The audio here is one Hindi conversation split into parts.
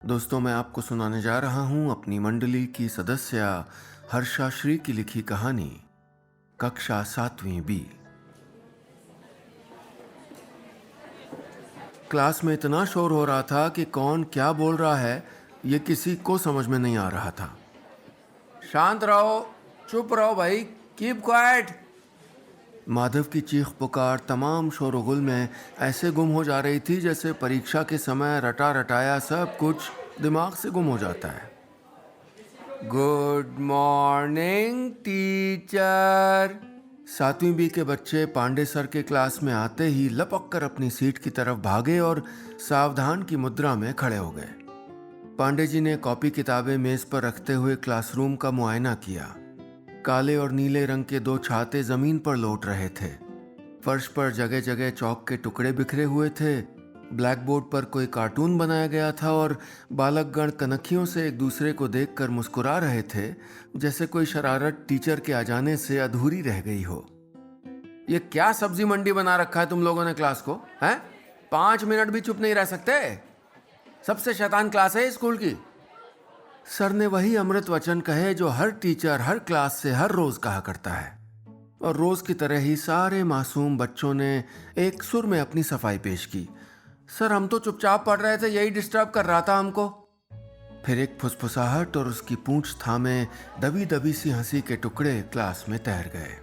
दोस्तों, मैं आपको सुनाने जा रहा हूं अपनी मंडली की सदस्य हर्षा श्री की लिखी कहानी कक्षा 7वीं बी। क्लास में इतना शोर हो रहा था कि कौन क्या बोल रहा है ये किसी को समझ में नहीं आ रहा था। शांत रहो, चुप रहो भाई, कीप क्वाइट। माधव की चीख पुकार तमाम शोरगुल में ऐसे गुम हो जा रही थी जैसे परीक्षा के समय रटा रटाया सब कुछ दिमाग से गुम हो जाता है। Good morning teacher. 7वीं बी के बच्चे पांडे सर के क्लास में आते ही लपक कर अपनी सीट की तरफ भागे और सावधान की मुद्रा में खड़े हो गए। पांडे जी ने कॉपी किताबें मेज पर रखते हुए क्लासरूम का मुआयना किया। काले और नीले रंग के 2 छाते जमीन पर लौट रहे थे। फर्श पर जगह जगह चौक के टुकड़े बिखरे हुए थे। ब्लैक बोर्ड पर कोई कार्टून बनाया गया था और बालकगण कनखियों से एक दूसरे को देखकर मुस्कुरा रहे थे, जैसे कोई शरारत टीचर के आ जाने से अधूरी रह गई हो। ये क्या सब्जी मंडी बना रखा है तुम लोगों ने क्लास को, हैं? 5 मिनट भी चुप नहीं रह सकते? सबसे शैतान क्लास है स्कूल की। सर ने वही अमृत वचन कहे जो हर टीचर हर क्लास से हर रोज कहा करता है, और रोज की तरह ही सारे मासूम बच्चों ने एक सुर में अपनी सफाई पेश की। सर, हम तो चुपचाप पढ़ रहे थे, यही डिस्टर्ब कर रहा था हमको। फिर एक फुसफुसाहट और उसकी पूंछ थामे दबी दबी सी हंसी के टुकड़े क्लास में तैर गए।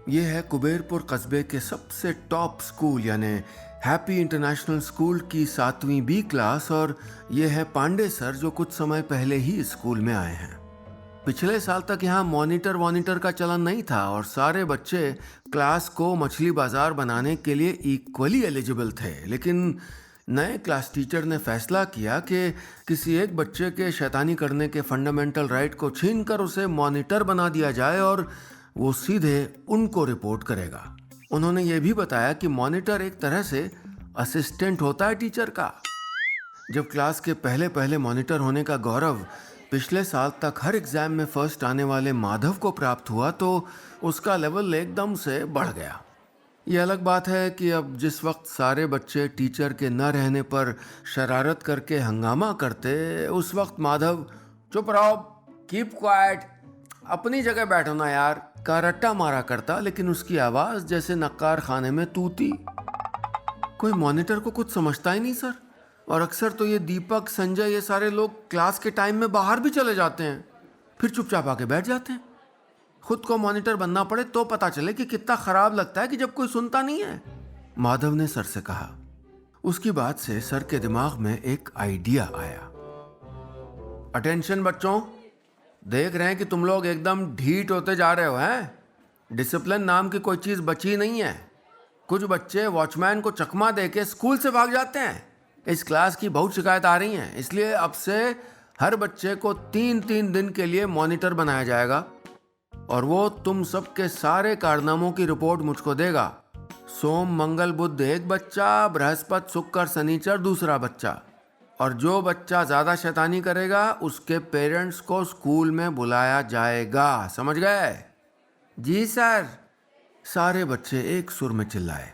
ये है कुबेरपुर कस्बे के सबसे टॉप स्कूल यानी हैप्पी इंटरनेशनल स्कूल की 7वीं बी क्लास, और ये है पांडे सर जो कुछ समय पहले ही स्कूल में आए हैं। पिछले साल तक यहाँ मॉनिटर का चलन नहीं था और सारे बच्चे क्लास को मछली बाजार बनाने के लिए इक्वली एलिजिबल थे, लेकिन नए क्लास टीचर ने फैसला किया कि किसी एक बच्चे के शैतानी करने के फंडामेंटल राइट को छीनकर उसे मॉनिटर बना दिया जाए और वो सीधे उनको रिपोर्ट करेगा। उन्होंने ये भी बताया कि मॉनिटर एक तरह से असिस्टेंट होता है टीचर का। जब क्लास के पहले पहले मॉनिटर होने का गौरव पिछले साल तक हर एग्जाम में फर्स्ट आने वाले माधव को प्राप्त हुआ तो उसका लेवल एकदम से बढ़ गया। ये अलग बात है कि अब जिस वक्त सारे बच्चे टीचर के न रहने पर शरारत करके हंगामा करते, उस वक्त माधव चुप रहो, कीप क्वाइट, अपनी जगह बैठो ना यार का रट्टा मारा करता, लेकिन उसकी आवाज जैसे नक्कार खाने में तूती। कोई मॉनिटर को कुछ समझता ही नहीं सर, और अक्सर तो ये दीपक संजय ये सारे लोग क्लास के टाइम में बाहर भी चले जाते हैं, फिर चुपचाप आके बैठ जाते हैं। खुद को मॉनिटर बनना पड़े तो पता चले कि कितना खराब लगता है कि जब कोई सुनता नहीं है, माधव ने सर से कहा। उसकी बात से सर के दिमाग में एक आइडिया आया। अटेंशन बच्चों, देख रहे हैं कि तुम लोग एकदम ढीठ होते जा रहे हो, हैं? डिसिप्लिन नाम की कोई चीज बची नहीं है। कुछ बच्चे वॉचमैन को चकमा देके स्कूल से भाग जाते हैं। इस क्लास की बहुत शिकायत आ रही हैं, इसलिए अब से हर बच्चे को 3-3 दिन के लिए मॉनिटर बनाया जाएगा और वो तुम सबके सारे कारनामों की रिपोर्ट मुझको देगा। सोम मंगल बुध एक बच्चा, बृहस्पति शुक्र शनिचर दूसरा बच्चा, और जो बच्चा ज्यादा शैतानी करेगा उसके पेरेंट्स को स्कूल में बुलाया जाएगा। समझ गए? जी सर, सारे बच्चे एक सुर में चिल्लाए।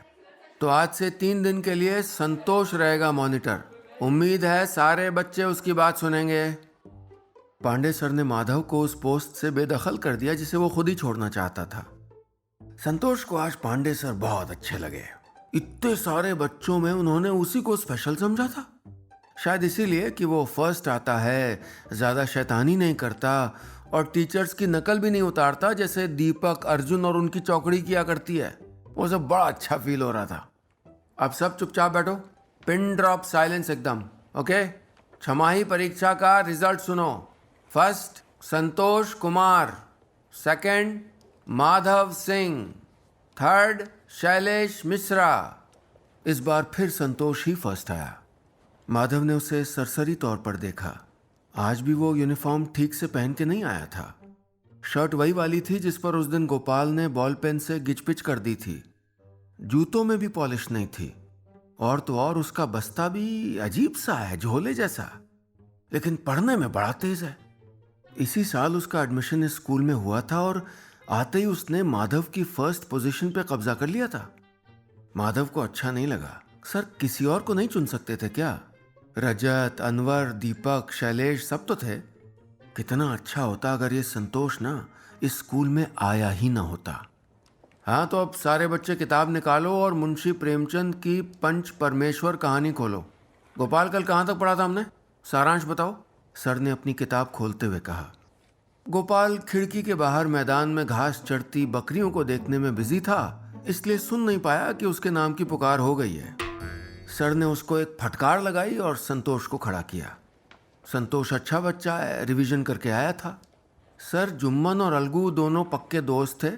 तो आज से 3 दिन के लिए संतोष रहेगा मॉनिटर। उम्मीद है सारे बच्चे उसकी बात सुनेंगे। पांडे सर ने माधव को उस पोस्ट से बेदखल कर दिया जिसे वो खुद ही छोड़ना चाहता था। संतोष को आज पांडे सर बहुत अच्छे लगे। इतने सारे बच्चों में उन्होंने उसी को स्पेशल समझा था। शायद इसीलिए कि वो फर्स्ट आता है, ज्यादा शैतानी नहीं करता और टीचर्स की नकल भी नहीं उतारता जैसे दीपक, अर्जुन और उनकी चौकड़ी किया करती है। वो सब बड़ा अच्छा फील हो रहा था। अब सब चुपचाप बैठो, पिन ड्रॉप साइलेंस एकदम, ओके? छमाही परीक्षा का रिजल्ट सुनो। First Santosh Kumar, second Madhav Singh, third Shailesh Mishra. इस बार फिर संतोष ही फर्स्ट आया। माधव ने उसे सरसरी तौर पर देखा। आज भी वो यूनिफॉर्म ठीक से पहन के नहीं आया था। शर्ट वही वाली थी जिस पर उस दिन गोपाल ने बॉल पेन से गिचपिच कर दी थी। जूतों में भी पॉलिश नहीं थी, और तो और उसका बस्ता भी अजीब सा है, झोले जैसा, लेकिन पढ़ने में बड़ा तेज है। इसी साल उसका एडमिशन इस स्कूल में हुआ था और आते ही उसने माधव की फर्स्ट पोजीशन पे कब्जा कर लिया था। माधव को अच्छा नहीं लगा। सर, किसी और को नहीं चुन सकते थे क्या? रजत, अनवर, दीपक, शैलेश सब तो थे। कितना अच्छा होता अगर ये संतोष ना इस स्कूल में आया ही ना होता। हाँ, तो अब सारे बच्चे किताब निकालो और मुंशी प्रेमचंद की पंच परमेश्वर कहानी खोलो। गोपाल, कल कहाँ तक पढ़ा था हमने? सारांश बताओ, सर ने अपनी किताब खोलते हुए कहा। गोपाल खिड़की के बाहर मैदान में घास चढ़ती बकरियों को देखने में बिजी था, इसलिए सुन नहीं पाया कि उसके नाम की पुकार हो गई है। सर ने उसको एक फटकार लगाई और संतोष को खड़ा किया। संतोष अच्छा बच्चा है, रिवीजन करके आया था। सर, जुम्मन और अलगू दोनों पक्के दोस्त थे।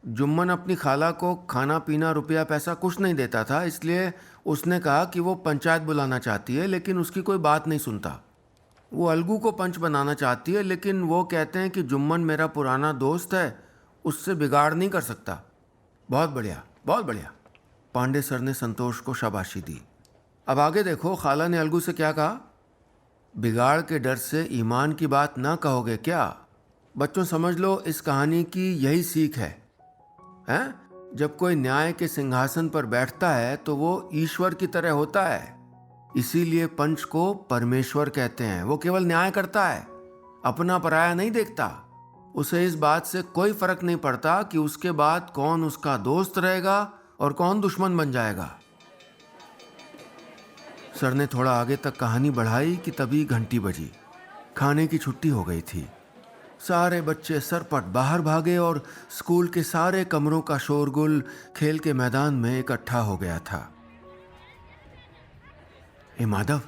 जुम्मन अपनी खाला को खाना पीना रुपया पैसा कुछ नहीं देता था, इसलिए उसने कहा कि वो पंचायत बुलाना चाहती है, लेकिन उसकी कोई बात नहीं सुनता। वो अलगू को पंच बनाना चाहती है, लेकिन वो कहते हैं कि जुम्मन मेरा पुराना दोस्त है, उससे बिगाड़ नहीं कर सकता। बहुत बढ़िया, बहुत बढ़िया। पांडे सर ने संतोष को शाबाशी दी। अब आगे देखो, खाला ने अलगू से क्या कहा? बिगाड़ के डर से ईमान की बात ना कहोगे क्या? बच्चों, समझ लो इस कहानी की यही सीख है, हैं? जब कोई न्याय के सिंहासन पर बैठता है तो वो ईश्वर की तरह होता है। इसीलिए पंच को परमेश्वर कहते हैं। वो केवल न्याय करता है, अपना पराया नहीं देखता। उसे इस बात से कोई फर्क नहीं पड़ता कि उसके बाद कौन उसका दोस्त रहेगा और कौन दुश्मन बन जाएगा। सर ने थोड़ा आगे तक कहानी बढ़ाई कि तभी घंटी बजी। खाने की छुट्टी हो गई थी। सारे बच्चे सरपट बाहर भागे और स्कूल के सारे कमरों का शोरगुल खेल के मैदान में इकट्ठा हो गया था। ए माधव,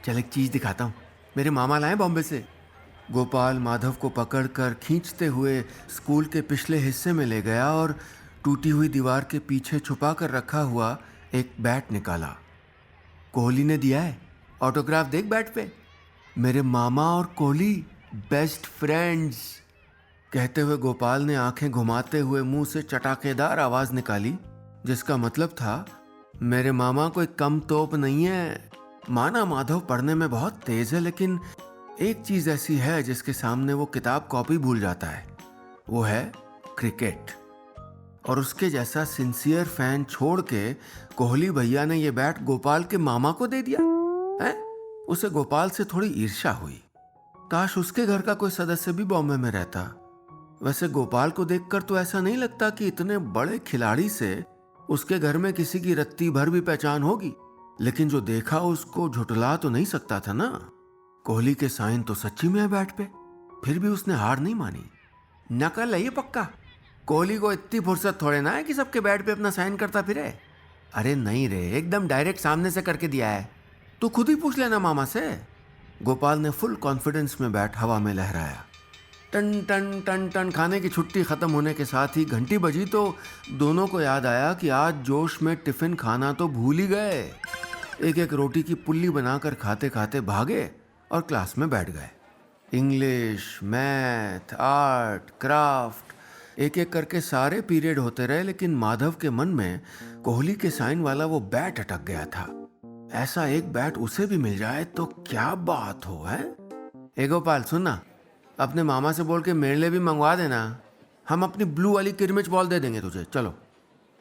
चल एक चीज दिखाता हूँ, मेरे मामा लाए बॉम्बे से। गोपाल माधव को पकड़कर खींचते हुए स्कूल के पिछले हिस्से में ले गया और टूटी हुई दीवार के पीछे छुपा कर रखा हुआ एक बैट निकाला। कोहली ने दिया है, ऑटोग्राफ देख बैट पे। मेरे मामा और कोहली बेस्ट फ्रेंड्स। कहते हुए गोपाल ने आंखें घुमाते हुए मुंह से चटाकेदार आवाज निकाली, जिसका मतलब था मेरे मामा कोई कम तोप नहीं है। माना माधव पढ़ने में बहुत तेज है, लेकिन एक चीज ऐसी है जिसके सामने वो किताब कॉपी भूल जाता है, वो है क्रिकेट। और उसके जैसा सिंसियर फैन छोड़ के कोहली भैया ने ये बैट गोपाल के मामा को दे दिया है। उसे गोपाल से थोड़ी ईर्ष्या हुई। काश उसके घर का कोई सदस्य भी बॉम्बे में रहता। वैसे गोपाल को देखकर तो ऐसा नहीं लगता कि इतने बड़े खिलाड़ी से उसके घर में किसी की रत्ती भर भी पहचान होगी, लेकिन जो देखा उसको झुठला तो नहीं सकता था ना। कोहली के साइन तो सच्ची में है बैट पे, फिर भी उसने हार नहीं मानी। नकल है ये पक्का। कोहली को इतनी फुर्सत थोड़े ना है कि सबके बैट पे अपना साइन करता फिरे। अरे नहीं रे, एकदम डायरेक्ट सामने से करके दिया है। तू खुद ही पूछ लेना मामा से। गोपाल ने फुल कॉन्फिडेंस में बैट हवा में लहराया। टन टन टन टन। खाने की छुट्टी खत्म होने के साथ ही घंटी बजी तो दोनों को याद आया कि आज जोश में टिफिन खाना तो भूल ही गए। एक एक रोटी की पुल्ली बनाकर खाते खाते भागे और क्लास में बैठ गए। इंग्लिश, मैथ, आर्ट, क्राफ्ट, एक एक करके सारे पीरियड होते रहे, लेकिन माधव के मन में कोहली के साइन वाला वो बैट अटक गया था। ऐसा एक बैट उसे भी मिल जाए तो क्या बात हो। है ए गोपाल, सुनना, अपने मामा से बोल के मेरे लिए भी मंगवा देना। हम अपनी ब्लू वाली किरमिच बॉल दे देंगे तुझे, चलो।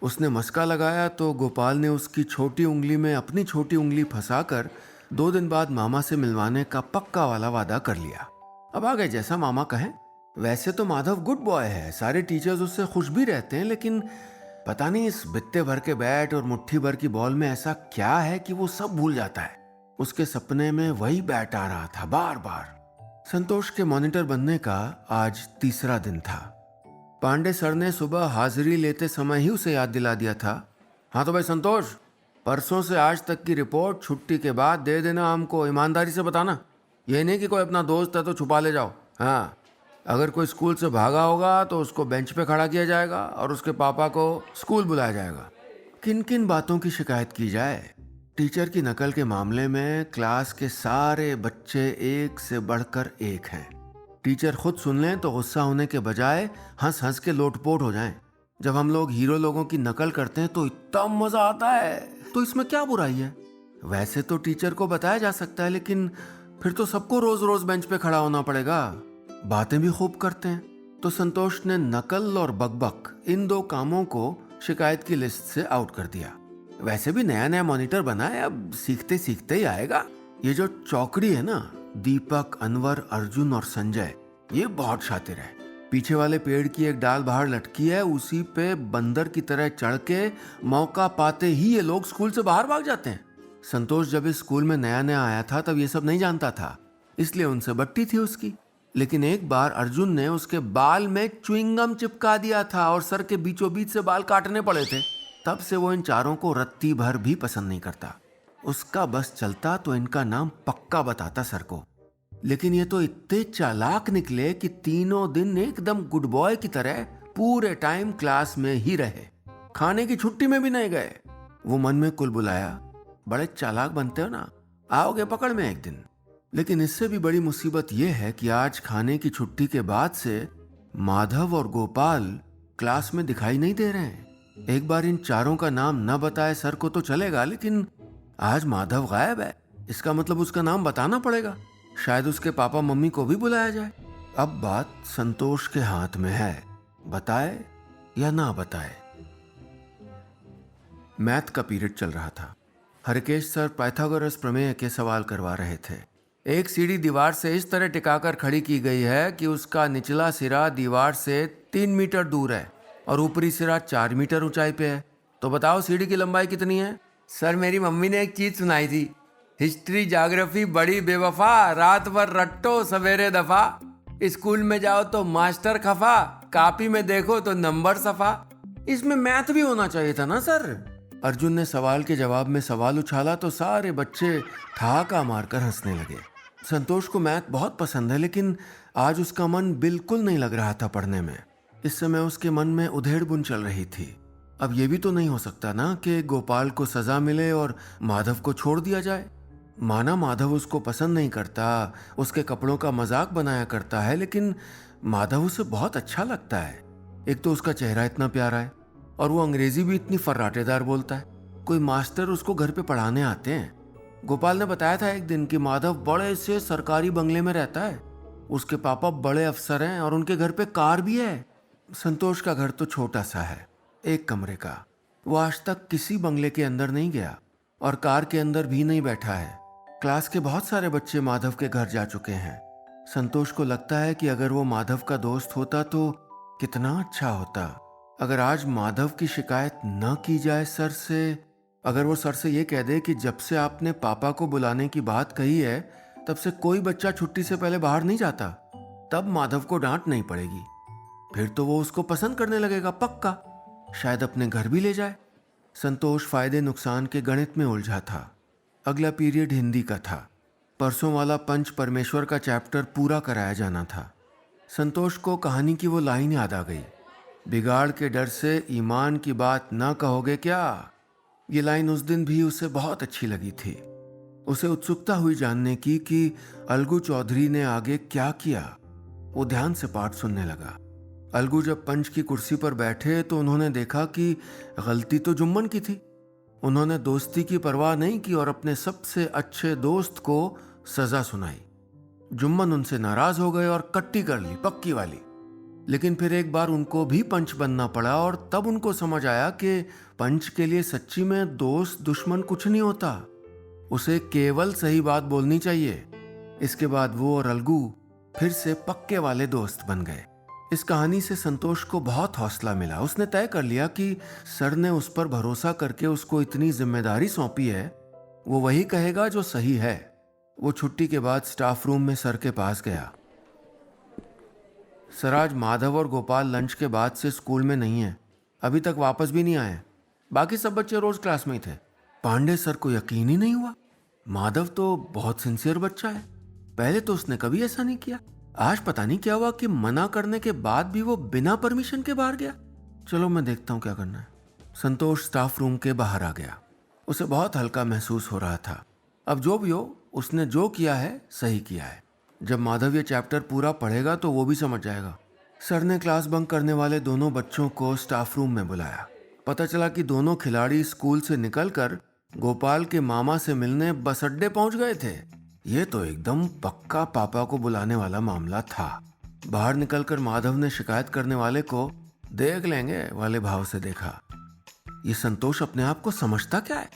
उसने मस्का लगाया तो गोपाल ने उसकी छोटी उंगली में अपनी छोटी उंगली फंसाकर 2 दिन बाद मामा से मिलवाने का पक्का वाला वादा कर लिया। अब आगे जैसा मामा कहें। वैसे तो माधव गुड बॉय है, सारे टीचर्स उससे खुश भी रहते हैं, लेकिन पता नहीं इस बित्ते भर के बैट और मुट्ठी भर की बॉल में ऐसा क्या है कि वो सब भूल जाता है। उसके सपने में वही बैट आ रहा था बार बार। संतोष के मॉनिटर बनने का आज 3रा दिन था। पांडे सर ने सुबह हाजिरी लेते समय ही उसे याद दिला दिया था। हाँ तो भाई संतोष, परसों से आज तक की रिपोर्ट छुट्टी के बाद दे देना हमको, ईमानदारी से बताना। ये नहीं कि कोई अपना दोस्त है तो छुपा ले जाओ। हाँ, अगर कोई स्कूल से भागा होगा तो उसको बेंच पे खड़ा किया जाएगा और उसके पापा को स्कूल बुलाया जाएगा। किन किन बातों की शिकायत की जाए? टीचर की नकल के मामले में क्लास के सारे बच्चे एक से बढ़कर एक हैं। टीचर खुद सुन लें तो गुस्सा होने के बजाय हंस हंस के लोटपोट हो जाएं। जब हम लोग हीरो लोगों की नकल करते हैं तो इतना मजा आता है, तो इसमें क्या बुराई है? वैसे तो टीचर को बताया जा सकता है, लेकिन फिर तो सबको रोज रोज बेंच पे खड़ा होना पड़ेगा। बातें भी खूब करते हैं। तो संतोष ने नकल और बकबक इन 2 कामों को शिकायत की लिस्ट से आउट कर दिया। वैसे भी नया नया मॉनिटर बना है, अब सीखते सीखते ही आएगा। ये जो चौकड़ी है ना, दीपक, अनवर, अर्जुन और संजय, ये बहुत शातिर है। पीछे वाले पेड़ की एक डाल बाहर लटकी है, उसी पे बंदर की तरह चढ़ के मौका पाते ही ये लोग स्कूल से बाहर भाग जाते हैं। संतोष जब इस स्कूल में नया नया आया था तब ये सब नहीं जानता था, इसलिए उनसे बट्टी थी उसकी। लेकिन एक बार अर्जुन ने उसके बाल में च्युइंगम चिपका दिया था और सर के बीचों बीच से बाल काटने पड़े थे। तब से वो इन चारों को रत्ती भर भी पसंद नहीं करता। उसका बस चलता तो इनका नाम पक्का बताता सर को। लेकिन ये तो इतने चालाक निकले कि तीनों दिन एकदम गुड बॉय की तरह पूरे टाइम क्लास में ही रहे, खाने की छुट्टी में भी नहीं गए। वो मन में कुलबुलाया, बड़े चालाक बनते हो ना, आओगे पकड़ में एक दिन। लेकिन इससे भी बड़ी मुसीबत यह है कि आज खाने की छुट्टी के बाद से माधव और गोपाल क्लास में दिखाई नहीं दे रहे हैं। एक बार इन चारों का नाम न बताए सर को तो चलेगा, लेकिन आज माधव गायब है। इसका मतलब उसका नाम बताना पड़ेगा। शायद उसके पापा मम्मी को भी बुलाया जाए। अब बात संतोष के हाथ में है, बताए या ना बताए। मैथ का पीरियड चल रहा था। हरकेश सर पाइथागोरस प्रमेय के सवाल करवा रहे थे। एक सीढ़ी दीवार से इस तरह टिकाकर खड़ी की गई है कि उसका निचला सिरा दीवार से 3 मीटर दूर है और ऊपरी सिरा 4 मीटर ऊंचाई पे है। तो बताओ सीढ़ी की लंबाई कितनी है? सर, मेरी मम्मी ने एक चीज सुनाई थी, हिस्ट्री ज्योग्राफी बड़ी बेवफा, रात भर रट्टो सवेरे दफा। स्कूल में जाओ तो मास्टर खफा, कॉपी में देखो तो नंबर सफा। इसमें मैथ भी होना चाहिए था ना सर। अर्जुन ने सवाल के जवाब में सवाल उछाला तो सारे बच्चे ठहाका मारकर हंसने लगे। संतोष को मैथ बहुत पसंद है, लेकिन आज उसका मन बिल्कुल नहीं लग रहा था पढ़ने में। इस समय उसके मन में उधेड़ बुन चल रही थी। अब ये भी तो नहीं हो सकता ना कि गोपाल को सजा मिले और माधव को छोड़ दिया जाए। माना माधव उसको पसंद नहीं करता, उसके कपड़ों का मजाक बनाया करता है, लेकिन माधव उसे बहुत अच्छा लगता है। एक तो उसका चेहरा इतना प्यारा है और वो अंग्रेजी भी इतनी फर्राटेदार बोलता है। कोई मास्टर उसको घर पे पढ़ाने आते हैं। गोपाल ने बताया था एक दिन कि माधव बड़े से सरकारी बंगले में रहता है। उसके पापा बड़े अफसर हैं और उनके घर पे कार भी है। संतोष का घर तो छोटा सा है, 1 कमरे का। वो आज तक किसी बंगले के अंदर नहीं गया और कार के अंदर भी नहीं बैठा है। क्लास के बहुत सारे बच्चे माधव के घर जा चुके हैं। संतोष को लगता है कि अगर वो माधव का दोस्त होता तो कितना अच्छा होता। अगर आज माधव की शिकायत न की जाए सर से, अगर वो सर से ये कह दे कि जब से आपने पापा को बुलाने की बात कही है तब से कोई बच्चा छुट्टी से पहले बाहर नहीं जाता, तब माधव को डांट नहीं पड़ेगी। फिर तो वो उसको पसंद करने लगेगा पक्का, शायद अपने घर भी ले जाए। संतोष फायदे नुकसान के गणित में उलझा था। अगला पीरियड हिंदी का था। परसों वाला पंच परमेश्वर का चैप्टर पूरा कराया जाना था। संतोष को कहानी की वो लाइन याद आ गई, बिगाड़ के डर से ईमान की बात ना कहोगे क्या। ये लाइन उस दिन भी उसे बहुत अच्छी लगी थी। उसे उत्सुकता हुई जानने की कि अलगू चौधरी ने आगे क्या किया। वो ध्यान से पाठ सुनने लगा। अलगू जब पंच की कुर्सी पर बैठे तो उन्होंने देखा कि गलती तो जुम्मन की थी। उन्होंने दोस्ती की परवाह नहीं की और अपने सबसे अच्छे दोस्त को सजा सुनाई। जुम्मन उनसे नाराज हो गए और कट्टी कर ली, पक्की वाली। लेकिन फिर एक बार उनको भी पंच बनना पड़ा और तब उनको समझ आया कि पंच के लिए सच्ची में दोस्त दुश्मन कुछ नहीं होता, उसे केवल सही बात बोलनी चाहिए। इसके बाद वो और अलगू फिर से पक्के वाले दोस्त बन गए। इस कहानी से संतोष को बहुत हौसला मिला। उसने तय कर लिया कि सर ने उस पर भरोसा करके उसको इतनी जिम्मेदारी सौंपी है, वो वही कहेगा जो सही है। वो छुट्टी के बाद स्टाफ रूम में सर के पास गया। सर, आज माधव और गोपाल लंच के बाद से स्कूल में नहीं है, अभी तक वापस भी नहीं आए। बाकी सब बच्चे रोज क्लास में ही थे। पांडे सर को यकीन ही नहीं हुआ। माधव तो बहुत सिंसियर बच्चा है, पहले तो उसने कभी ऐसा नहीं किया। आज पता नहीं क्या हुआ कि मना करने के बाद भी वो बिना परमिशन के बाहर गया। चलो मैं देखता हूँ क्या करना है। संतोष स्टाफ रूम के बाहर आ गया। उसे बहुत हल्का महसूस हो रहा था। अब जो भी हो, उसने जो किया है सही किया है। जब माधव ये चैप्टर पूरा पढ़ेगा तो वो भी समझ जाएगा। सर ने क्लास बंक करने वाले दोनों बच्चों को स्टाफ रूम में बुलाया। पता चला कि दोनों खिलाड़ी स्कूल से निकलकर गोपाल के मामा से मिलने बस अड्डे पहुंच गए थे। ये तो एकदम पक्का पापा को बुलाने वाला मामला था। बाहर निकलकर माधव ने शिकायत करने वाले को देख लेंगे वाले भाव से देखा। ये संतोष अपने आप को समझता क्या है?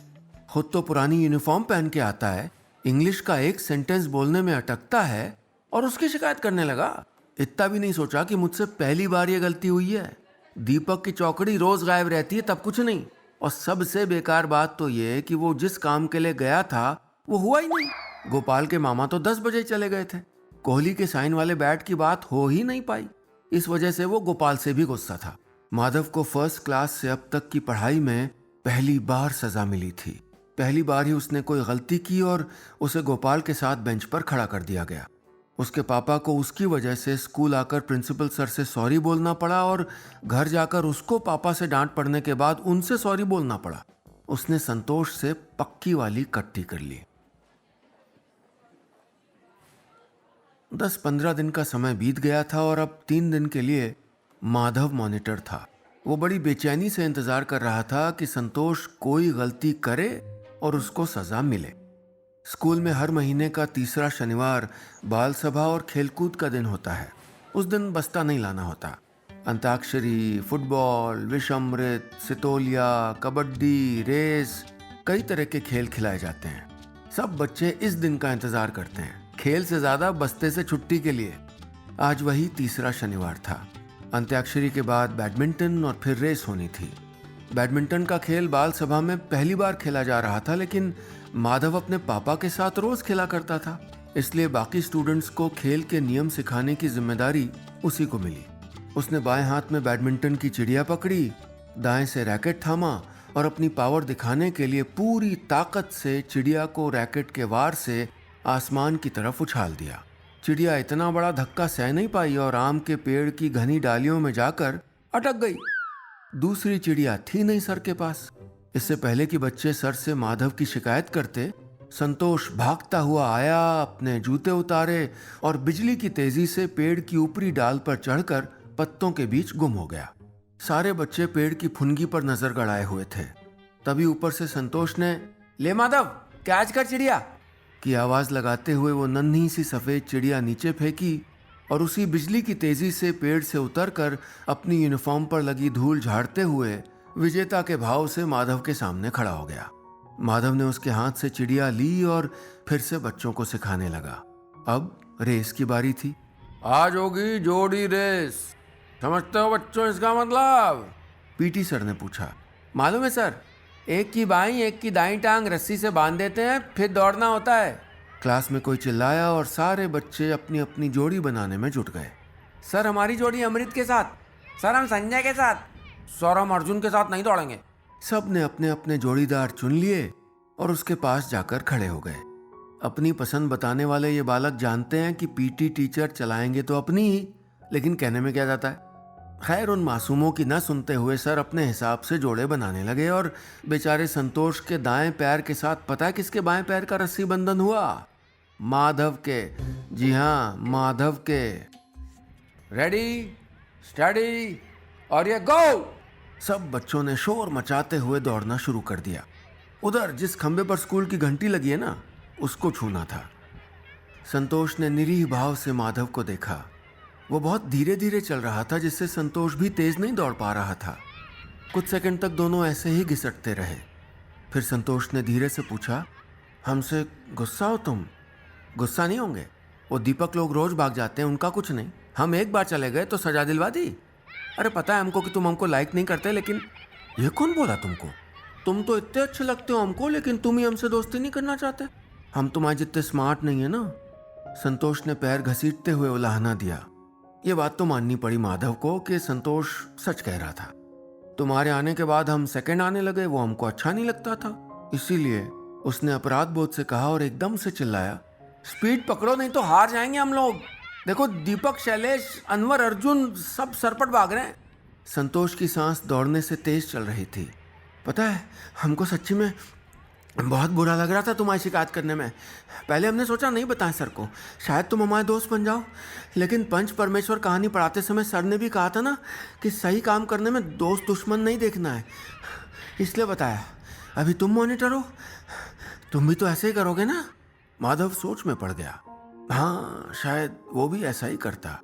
खुद तो पुरानी यूनिफॉर्म पहन के आता है, इंग्लिश का एक सेंटेंस बोलने में अटकता है और उसकी शिकायत करने लगा। इतना भी नहीं सोचा कि मुझसे पहली बार ये गलती हुई है। दीपक की चौकड़ी रोज गायब रहती है तब कुछ नहीं। और सबसे बेकार बात तो ये कि वो जिस काम के लिए गया था वो हुआ ही नहीं। गोपाल के मामा तो 10 बजे ही चले गए थे। कोहली के साइन वाले बैट की बात हो ही नहीं पाई। इस वजह से वो गोपाल से भी गुस्सा था। माधव को फर्स्ट क्लास से अब तक की पढ़ाई में पहली बार सजा मिली थी। पहली बार ही उसने कोई गलती की और उसे गोपाल के साथ बेंच पर खड़ा कर दिया गया। उसके पापा को उसकी वजह से स्कूल आकर प्रिंसिपल सर से सॉरी बोलना पड़ा और घर जाकर उसको पापा से डांट पड़ने के बाद उनसे सॉरी बोलना पड़ा। उसने संतोष से पक्की वाली कट्टी कर ली। 10-15 दिन का समय बीत गया था और अब 3 दिन के लिए माधव मॉनिटर था। वो बड़ी बेचैनी से इंतजार कर रहा था कि संतोष कोई गलती करे और उसको सजा मिले। स्कूल में हर महीने का तीसरा शनिवार बाल सभा और खेलकूद का दिन होता है। उस दिन बस्ता नहीं लाना होता। अंताक्षरी, फुटबॉल, विषमृत, सितोलिया, कबड्डी, रेस, कई तरह के खेल खिलाए जाते हैं। सब बच्चे इस दिन का इंतजार करते हैं, खेल से ज्यादा बस्ते से छुट्टी के लिए। आज वही तीसरा शनिवार था। अंत्याक्षरी के बाद बैडमिंटन और फिर रेस होनी थी। बैडमिंटन का खेल बाल सभा में पहली बार खेला जा रहा था, लेकिन माधव अपने पापा के साथ रोज खेला करता था, इसलिए बाकी स्टूडेंट्स को खेल के नियम सिखाने की जिम्मेदारी उसी को मिली। उसने बाएं हाथ में बैडमिंटन की चिड़िया पकड़ी, दाएं से रैकेट थामा और अपनी पावर दिखाने के लिए पूरी ताकत से चिड़िया को रैकेट के वार से आसमान की तरफ उछाल दिया। चिड़िया इतना बड़ा धक्का सह नहीं पाई और आम के पेड़ की घनी डालियों में जाकर अटक गई। दूसरी चिड़िया थी नहीं सर के पास। इससे पहले कि बच्चे सर से माधव की शिकायत करते, संतोष भागता हुआ आया, अपने जूते उतारे और बिजली की तेजी से पेड़ की ऊपरी डाल पर चढ़कर पत्तों के बीच गुम हो गया। सारे बच्चे पेड़ की फुनगी पर नजर गड़ाए हुए थे। तभी ऊपर से संतोष ने ले माधव कैच कर चिड़िया की आवाज लगाते हुए वो नन्ही सी सफेद चिड़िया नीचे फेंकी और उसी बिजली की तेजी से पेड़ से उतरकर अपनी यूनिफॉर्म पर लगी धूल झाड़ते हुए विजेता के भाव से माधव के सामने खड़ा हो गया। माधव ने उसके हाथ से चिड़िया ली और फिर से बच्चों को सिखाने लगा। अब रेस की बारी थी। आज होगी जोड़ी रेस, समझते हो बच्चों इसका मतलब? पीटी सर ने पूछा। मालूम है सर, एक की बाईं एक की दाईं टांग रस्सी से बांध देते हैं, फिर दौड़ना होता है। क्लास में कोई चिल्लाया और सारे बच्चे अपनी अपनी जोड़ी बनाने में जुट गए। सर हमारी जोड़ी अमृत के साथ, सर हम संजय के साथ, सर हम अर्जुन के साथ नहीं दौड़ेंगे। सब ने अपने अपने जोड़ीदार चुन लिए और उसके पास जाकर खड़े हो गए। अपनी पसंद बताने वाले ये बालक जानते हैं कि पीटी टीचर चलाएंगे तो अपनी ही, लेकिन कहने में क्या जाता है। खैर उन मासूमों की न सुनते हुए सर अपने हिसाब से जोड़े बनाने लगे और बेचारे संतोष के दाएं पैर के साथ पता है किसके बाएं पैर का रस्सी बंधन हुआ? माधव के। जी हाँ, माधव के। रेडी, स्टडी और ये गो। सब बच्चों ने शोर मचाते हुए दौड़ना शुरू कर दिया। उधर जिस खंबे पर स्कूल की घंटी लगी है ना, उसको छूना था। संतोष ने निरीह भाव से माधव को देखा। वो बहुत धीरे धीरे चल रहा था, जिससे संतोष भी तेज नहीं दौड़ पा रहा था। कुछ सेकंड तक दोनों ऐसे ही घिसटते रहे। फिर संतोष ने धीरे से पूछा, हमसे गुस्सा हो तुम? गुस्सा नहीं होंगे, वो दीपक लोग रोज भाग जाते हैं, उनका कुछ नहीं। हम एक बार चले गए तो सजा दिलवा दी। अरे पता है हमको कि तुम हमको लाइक नहीं करते, लेकिन ये कौन बोला तुमको? तुम तो इतने अच्छे लगते हो हमको, लेकिन तुम ही हमसे दोस्ती नहीं करना चाहते। हम तुम्हारे जितने स्मार्ट नहीं है ना। संतोष ने पैर घसीटते हुए उलाहना दिया। ये बात तो माननी पड़ी माधव को कि संतोष सच कह रहा था। तुम्हारे आने के बाद हम सेकंड आने लगे, वो हमको अच्छा नहीं लगता था, इसीलिए उसने अपराध बोध से कहा और एकदम से चिल्लाया, स्पीड पकड़ो नहीं तो हार जाएंगे हम लोग। देखो दीपक, शैलेश, अनवर, अर्जुन सब सरपट भाग रहे हैं। संतोष की सांस दौड़ने से तेज चल रही थी। पता है हमको सच्ची में बहुत बुरा लग रहा था तुम्हारी शिकायत करने में। पहले हमने सोचा नहीं बताएं सर को, शायद तुम हमारे दोस्त बन जाओ, लेकिन पंच परमेश्वर कहानी पढ़ाते समय सर ने भी कहा था ना कि सही काम करने में दोस्त दुश्मन नहीं देखना है, इसलिए बताया। अभी तुम मॉनिटर हो, तुम भी तो ऐसे ही करोगे ना? माधव सोच में पड़ गया। हाँ, शायद वो भी ऐसा ही करता।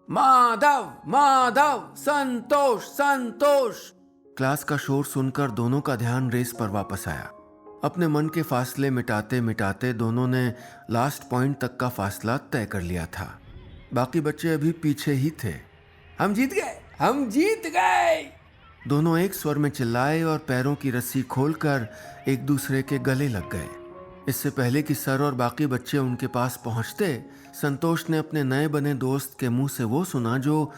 माधव, माधव, संतोष, संतोष। क्लास का शोर सुनकर दोनों का ध्यान रेस पर वापस आया। अपने मन के फासले मिटाते मिटाते दोनों ने लास्ट पॉइंट तक का फासला तय कर लिया था। बाकी बच्चे अभी पीछे ही थे। हम जीत गए, हम जीत गए! दोनों एक स्वर में चिल्लाए और पैरों की रस्सी खोलकर एक दूसरे के गले लग गए। इससे पहले कि सर और बाकी बच्चे उनके पास पहुंचते, संतोष ने अपने नए बने दोस्त के मुंह से वो सुना जो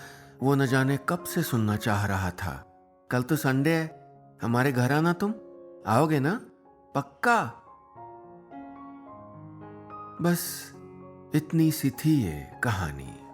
वो न जाने कब से सुनना चाह रहा था। कल तो संडे है, हमारे घर आना, तुम आओगे ना? पक्का? बस इतनी सी थी ये कहानी।